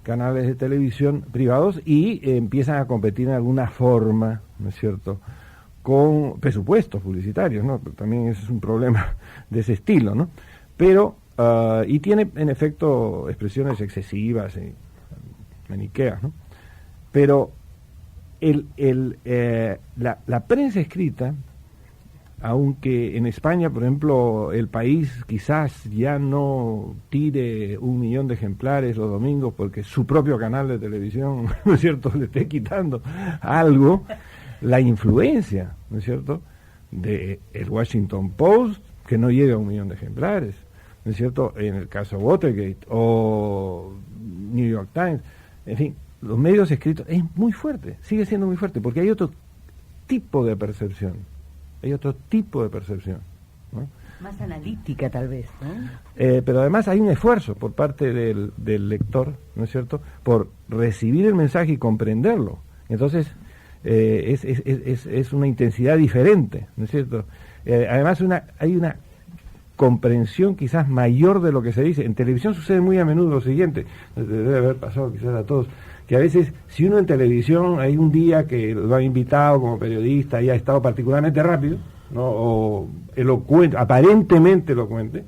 canales de televisión privados y empiezan a competir en alguna forma, ¿no es cierto?, con presupuestos publicitarios, ¿no? También ese es un problema de ese estilo, ¿no? Pero, y tiene en efecto expresiones excesivas y maniqueas, ¿no? Pero la prensa escrita, aunque en España, por ejemplo, El País quizás ya no tire 1 millón de ejemplares los domingos porque su propio canal de televisión, ¿no es cierto?, le esté quitando algo, la influencia, ¿no es cierto?, de el Washington Post, que no llega a 1 millón de ejemplares, ¿no es cierto?, en el caso Watergate, o New York Times, en fin, los medios escritos es muy fuerte, sigue siendo muy fuerte, porque hay otro tipo de percepción, ¿no? Más analítica tal vez, ¿no? Pero además hay un esfuerzo por parte del lector, ¿no es cierto?, por recibir el mensaje y comprenderlo. Entonces, es una intensidad diferente, ¿no es cierto? Además hay una comprensión quizás mayor de lo que se dice. En televisión sucede muy a menudo lo siguiente, debe haber pasado quizás a todos, que a veces, si uno en televisión hay un día que lo han invitado como periodista y ha estado particularmente rápido, ¿no?, o elocuente, aparentemente elocuente,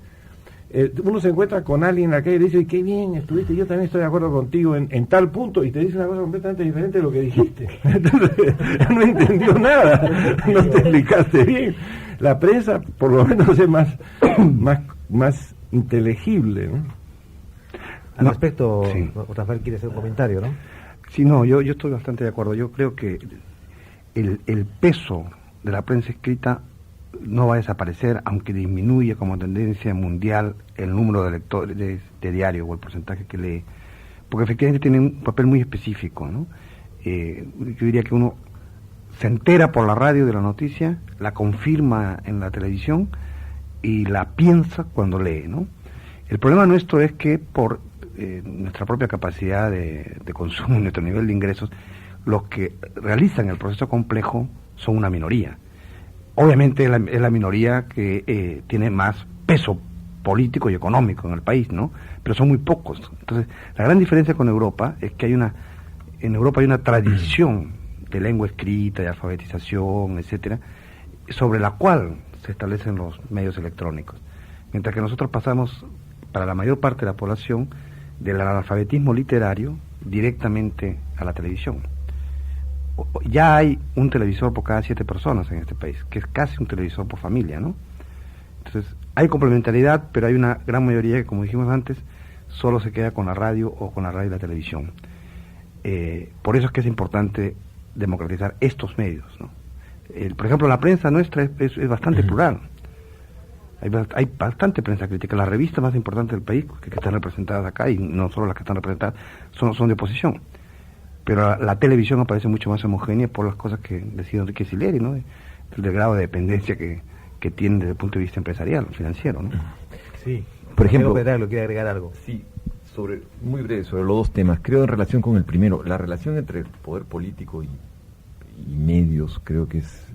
uno se encuentra con alguien en la calle y le dice, qué bien estuviste, yo también estoy de acuerdo contigo en tal punto, y te dice una cosa completamente diferente de lo que dijiste. Entonces, no entendió nada, no te explicaste bien. La prensa, por lo menos, es más inteligible, ¿no? Al respecto, sí. Rafael quiere hacer un comentario, ¿no? Sí, no, yo estoy bastante de acuerdo. Yo creo que el peso de la prensa escrita no va a desaparecer, aunque disminuye como tendencia mundial el número de lectores de diario o el porcentaje que lee, porque efectivamente tiene un papel muy específico, ¿no? Yo diría que uno se entera por la radio de la noticia, la confirma en la televisión y la piensa cuando lee, ¿no? El problema nuestro es que por nuestra propia capacidad de consumo, nuestro nivel de ingresos, los que realizan el proceso complejo son una minoría. Obviamente es la minoría que tiene más peso político y económico en el país, ¿no? Pero son muy pocos. Entonces, la gran diferencia con Europa es que en Europa hay una tradición de lengua escrita, de alfabetización, etcétera, sobre la cual se establecen los medios electrónicos. Mientras que nosotros pasamos, para la mayor parte de la población, del analfabetismo literario directamente a la televisión. Ya hay un televisor por cada 7 personas en este país, que es casi un televisor por familia, ¿no? Entonces, Hay complementariedad, pero hay una gran mayoría que, como dijimos antes, solo se queda con la radio o con la radio y la televisión. Por eso es que es importante democratizar estos medios, ¿no? Por ejemplo, la prensa nuestra es bastante plural. Hay bastante prensa crítica. Las revistas más importantes del país, que están representadas acá, y no solo las que están representadas, son de oposición. Pero la televisión aparece mucho más homogénea por las cosas que decía Enrique Sileri, ¿no? Del grado de dependencia que tienen desde el punto de vista empresarial, financiero, ¿no? Sí. Por ejemplo, ¿quiere agregar algo? Sí, muy breve, sobre los dos temas. Creo en relación con el primero, la relación entre el poder político y medios, creo que es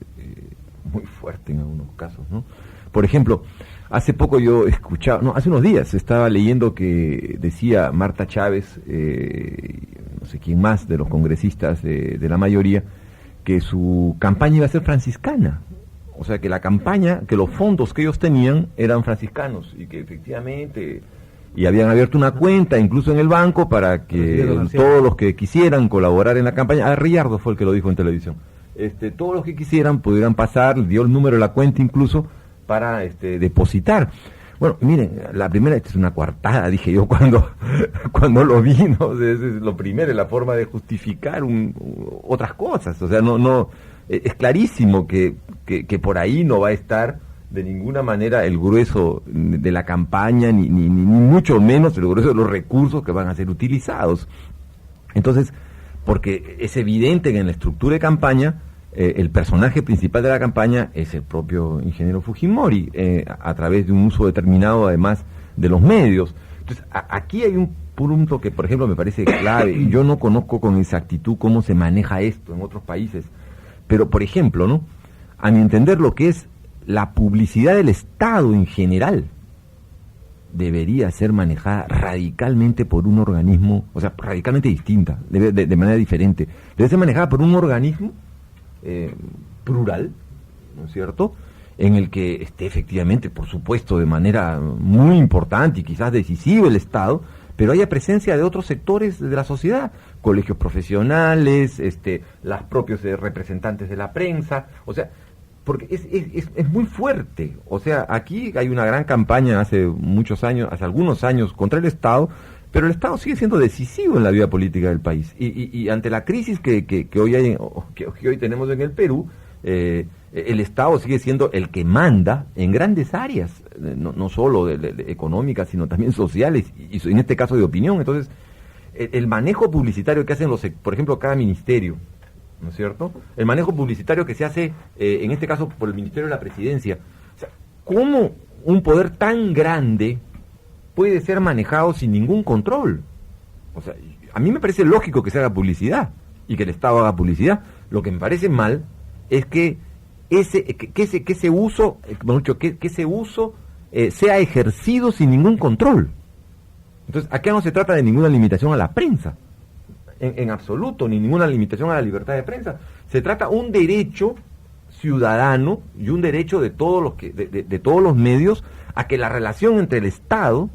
muy fuerte en algunos casos, ¿no? Por ejemplo, hace poco yo escuchaba, hace unos días estaba leyendo que decía Marta Chávez, no sé quién más de los congresistas de la mayoría, que su campaña iba a ser franciscana. O sea, que la campaña, que los fondos que ellos tenían eran franciscanos y que efectivamente, y habían abierto una cuenta incluso en el banco para que todos los que quisieran colaborar en la campaña, Riardo fue el que lo dijo en televisión, todos los que quisieran pudieran pasar, dio el número de la cuenta incluso para depositar. Bueno, miren, la primera, esta es una coartada, dije yo cuando lo vi, ¿no? Es lo primero, es la forma de justificar otras cosas, o sea, no es clarísimo que por ahí no va a estar de ninguna manera el grueso de la campaña, ni mucho menos el grueso de los recursos que van a ser utilizados. Entonces, porque es evidente que en la estructura de campaña, el personaje principal de la campaña es el propio ingeniero Fujimori, a través de un uso determinado además de los medios. Entonces, aquí hay un punto que, por ejemplo, me parece clave. Yo no conozco con exactitud cómo se maneja esto en otros países, pero, por ejemplo, ¿no? A mi entender, lo que es la publicidad del Estado en general debería ser manejada radicalmente por un organismo, o sea, radicalmente distinta, de manera diferente. Debe ser manejada por un organismo plural, ¿no es cierto?, en el que esté efectivamente, por supuesto, de manera muy importante y quizás decisiva el Estado, pero haya presencia de otros sectores de la sociedad, colegios profesionales, los propios representantes de la prensa, o sea, porque es muy fuerte. O sea, aquí hay una gran campaña hace algunos años contra el Estado, pero el Estado sigue siendo decisivo en la vida política del país. Y ante la crisis que hoy tenemos en el Perú, el Estado sigue siendo el que manda en grandes áreas, no solo económicas, sino también sociales, y en este caso de opinión. Entonces, el manejo publicitario que hacen por ejemplo, cada ministerio, ¿no es cierto? El manejo publicitario que se hace, en este caso, por el Ministerio de la Presidencia. O sea, ¿cómo un poder tan grande puede ser manejado sin ningún control? O sea, a mí me parece lógico que se haga publicidad y que el Estado haga publicidad. Lo que me parece mal es que ese uso sea ejercido sin ningún control. Entonces, acá no se trata de ninguna limitación a la prensa, en absoluto, ni ninguna limitación a la libertad de prensa. Se trata un derecho ciudadano y un derecho de todos los medios a que la relación entre el Estado,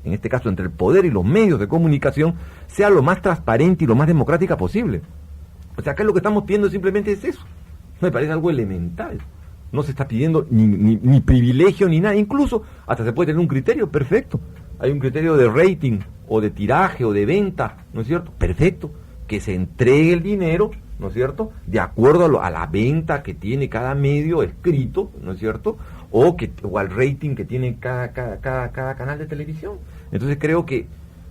en este caso entre el poder y los medios de comunicación, sea lo más transparente y lo más democrática posible. O sea, acá lo que estamos pidiendo simplemente es eso. Me parece algo elemental. No se está pidiendo ni privilegio ni nada. Incluso hasta se puede tener un criterio, perfecto. Hay un criterio de rating o de tiraje o de venta, ¿no es cierto? Perfecto. Que se entregue el dinero, ¿no es cierto?, de acuerdo a la venta que tiene cada medio escrito, ¿no es cierto?, o al rating que tiene cada canal de televisión. Entonces creo que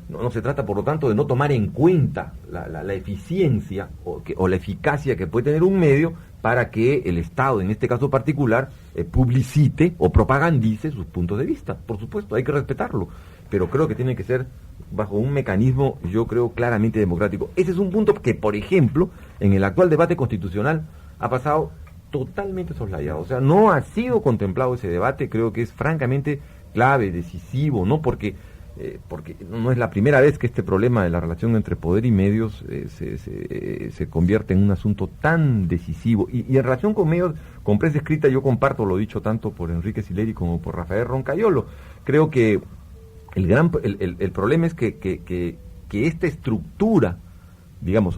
no se trata, por lo tanto, de no tomar en cuenta la eficiencia o la eficacia que puede tener un medio para que el Estado, en este caso particular, publicite o propagandice sus puntos de vista. Por supuesto, hay que respetarlo, pero creo que tiene que ser bajo un mecanismo, yo creo, claramente democrático. Ese es un punto que, por ejemplo, en el actual debate constitucional ha pasado totalmente soslayado. O sea, no ha sido contemplado ese debate. Creo que es francamente clave, decisivo, ¿no? Porque no es la primera vez que este problema de la relación entre poder y medios se convierte en un asunto tan decisivo. Y en relación con medios, con prensa escrita, yo comparto lo dicho tanto por Enrique Sileri como por Rafael Roncayolo. Creo que el problema es que esta estructura, digamos,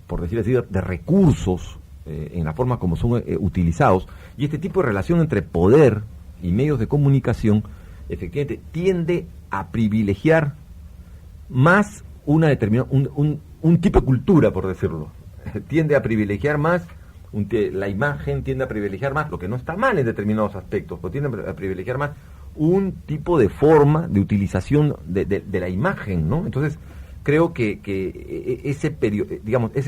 por decir así, de recursos, en la forma como son utilizados, y este tipo de relación entre poder y medios de comunicación, efectivamente, tiende a privilegiar más una determinada, un tipo de cultura, por decirlo. Tiende a privilegiar más, la imagen tiende a privilegiar más, lo que no está mal en determinados aspectos, pero tiende a privilegiar más un tipo de forma de utilización de la imagen, ¿no? Entonces, creo que esa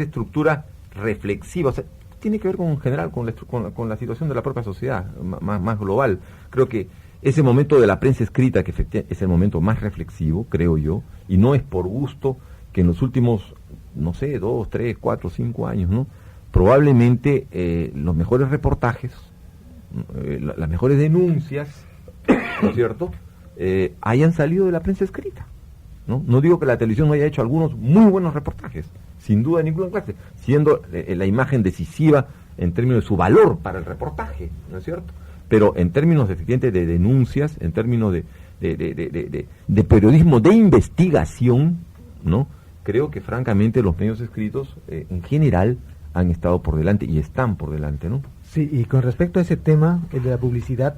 estructura reflexiva, o sea, tiene que ver con, en general con la situación de la propia sociedad, más global. Creo que ese momento de la prensa escrita, que efectivamente es el momento más reflexivo, creo yo, y no es por gusto que en los últimos, no sé, 2, 3, 4, 5 años, ¿no? Probablemente los mejores reportajes, las mejores denuncias, ¿no es cierto?, hayan salido de la prensa escrita, ¿no? No digo que la televisión no haya hecho algunos muy buenos reportajes, sin duda de ninguna clase, siendo la imagen decisiva en términos de su valor para el reportaje, ¿no es cierto? Pero en términos efectivamente de denuncias, en términos de periodismo de investigación, ¿no? Creo que francamente los medios escritos en general han estado por delante y están por delante, ¿no? Sí, y con respecto a ese tema, el de la publicidad,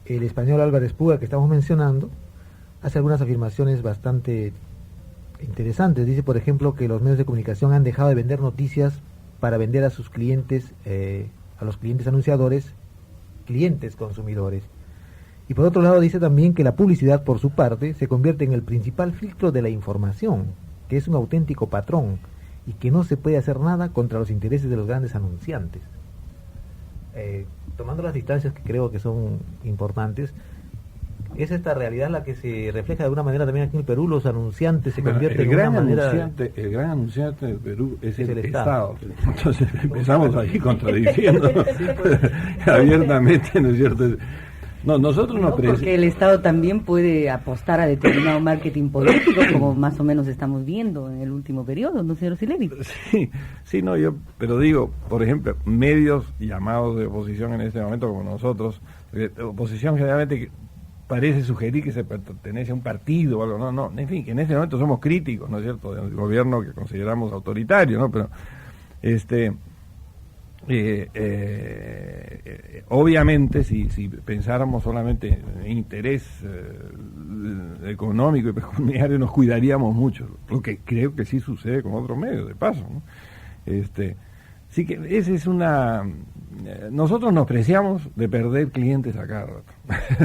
el español Álvarez Puga, que estamos mencionando, hace algunas afirmaciones bastante interesantes. Dice, por ejemplo, que los medios de comunicación han dejado de vender noticias para vender a sus clientes, a los clientes anunciadores, clientes consumidores. Y por otro lado dice también que la publicidad, por su parte, se convierte en el principal filtro de la información, que es un auténtico patrón y que no se puede hacer nada contra los intereses de los grandes anunciantes. Tomando las distancias que creo que son importantes, es esta realidad la que se refleja de alguna manera también aquí en el Perú. Los anunciantes se convierten en una manera... El gran anunciante del Perú es el Estado. Entonces empezamos ahí contradiciendo abiertamente, ¿no es cierto? No, nosotros no porque el Estado también puede apostar a determinado marketing político, como más o menos estamos viendo en el último periodo, ¿no, señor Sileri? Sí, no, pero digo, por ejemplo, medios llamados de oposición en este momento como nosotros, oposición generalmente parece sugerir que se pertenece a un partido o algo, no, en fin, que en este momento somos críticos, ¿no es cierto?, del gobierno que consideramos autoritario, ¿no? Pero, obviamente, si pensáramos solamente en interés económico y pecuniario, nos cuidaríamos mucho, lo que creo que sí sucede con otros medios, de paso, ¿no? Sí que esa es nosotros nos preciamos de perder clientes a cada rato.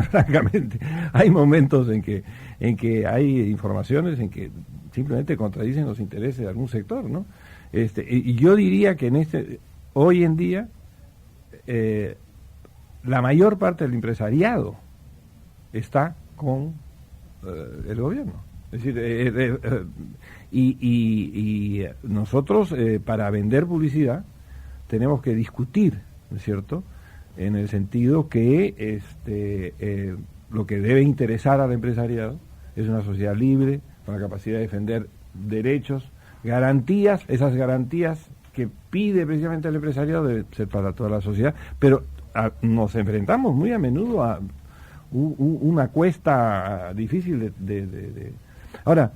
Francamente, hay momentos en que hay informaciones en que simplemente contradicen los intereses de algún sector, ¿no? Y yo diría que hoy en día la mayor parte del empresariado está con el gobierno. Es decir, y nosotros para vender publicidad tenemos que discutir, ¿no es cierto?, en el sentido que lo que debe interesar al empresariado es una sociedad libre, con la capacidad de defender derechos, garantías, esas garantías que pide precisamente el empresariado deben ser para toda la sociedad, pero nos enfrentamos muy a menudo a una cuesta difícil de... Ahora,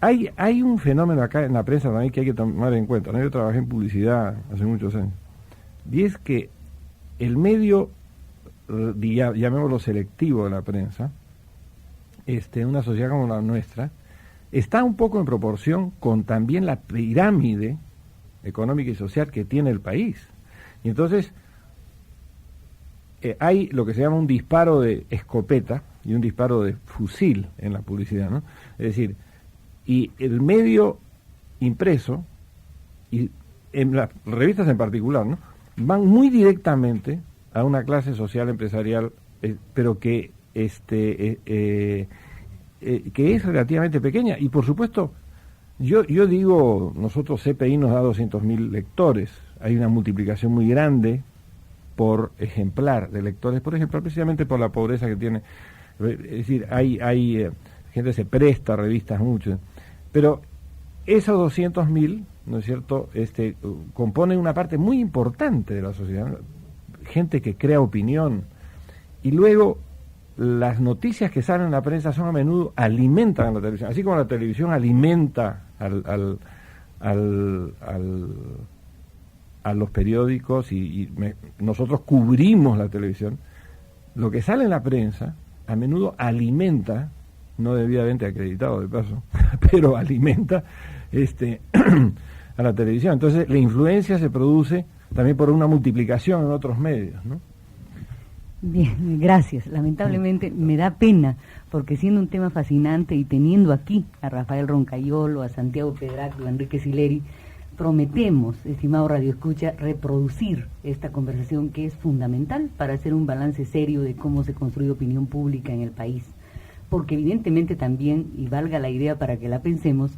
hay un fenómeno acá en la prensa también que hay que tomar en cuenta, ¿no? Yo trabajé en publicidad hace muchos años, y es que el medio, llamémoslo selectivo de la prensa, una sociedad como la nuestra, está un poco en proporción con también la pirámide económica y social que tiene el país. Y entonces hay lo que se llama un disparo de escopeta y un disparo de fusil en la publicidad, ¿no? Es decir, y el medio impreso, y en las revistas en particular, ¿no?, van muy directamente a una clase social empresarial, pero que es relativamente pequeña. Y por supuesto, yo digo, nosotros CPI nos da 200.000 lectores, hay una multiplicación muy grande por ejemplar de lectores, por ejemplo, precisamente por la pobreza que tiene. Es decir, hay gente se presta a revistas mucho, pero esos 200.000, ¿no es cierto?, componen una parte muy importante de la sociedad, gente que crea opinión, y luego las noticias que salen en la prensa son a menudo alimentan a la televisión, así como la televisión alimenta a a los periódicos nosotros cubrimos la televisión, lo que sale en la prensa a menudo alimenta, no debidamente acreditado de paso, pero alimenta a la televisión. Entonces la influencia se produce también por una multiplicación en otros medios, ¿no? Bien, gracias. Lamentablemente me da pena, porque siendo un tema fascinante y teniendo aquí a Rafael Roncayolo, a Santiago Pedraco, a Enrique Sileri, prometemos, estimado Radio Escucha, reproducir esta conversación que es fundamental para hacer un balance serio de cómo se construye opinión pública en el país. Porque evidentemente también, y valga la idea para que la pensemos,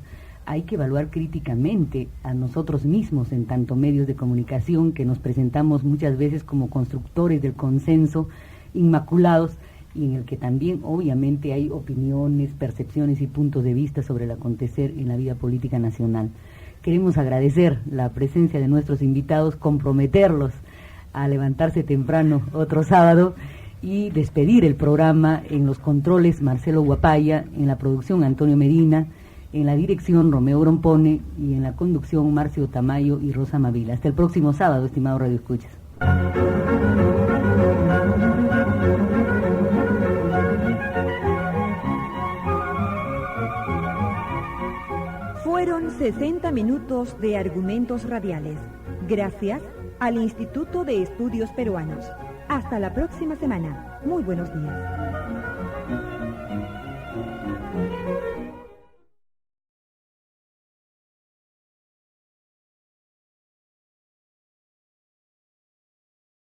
hay que evaluar críticamente a nosotros mismos en tanto medios de comunicación que nos presentamos muchas veces como constructores del consenso inmaculados y en el que también obviamente hay opiniones, percepciones y puntos de vista sobre el acontecer en la vida política nacional. Queremos agradecer la presencia de nuestros invitados, comprometerlos a levantarse temprano otro sábado y despedir el programa. En los controles Marcelo Guapaya, en la producción Antonio Medina, en la dirección Romeo Grompone y en la conducción Marcio Tamayo y Rosa Mavila. Hasta el próximo sábado, estimado Radio Escuchas. Fueron 60 minutos de argumentos radiales. Gracias al Instituto de Estudios Peruanos. Hasta la próxima semana. Muy buenos días.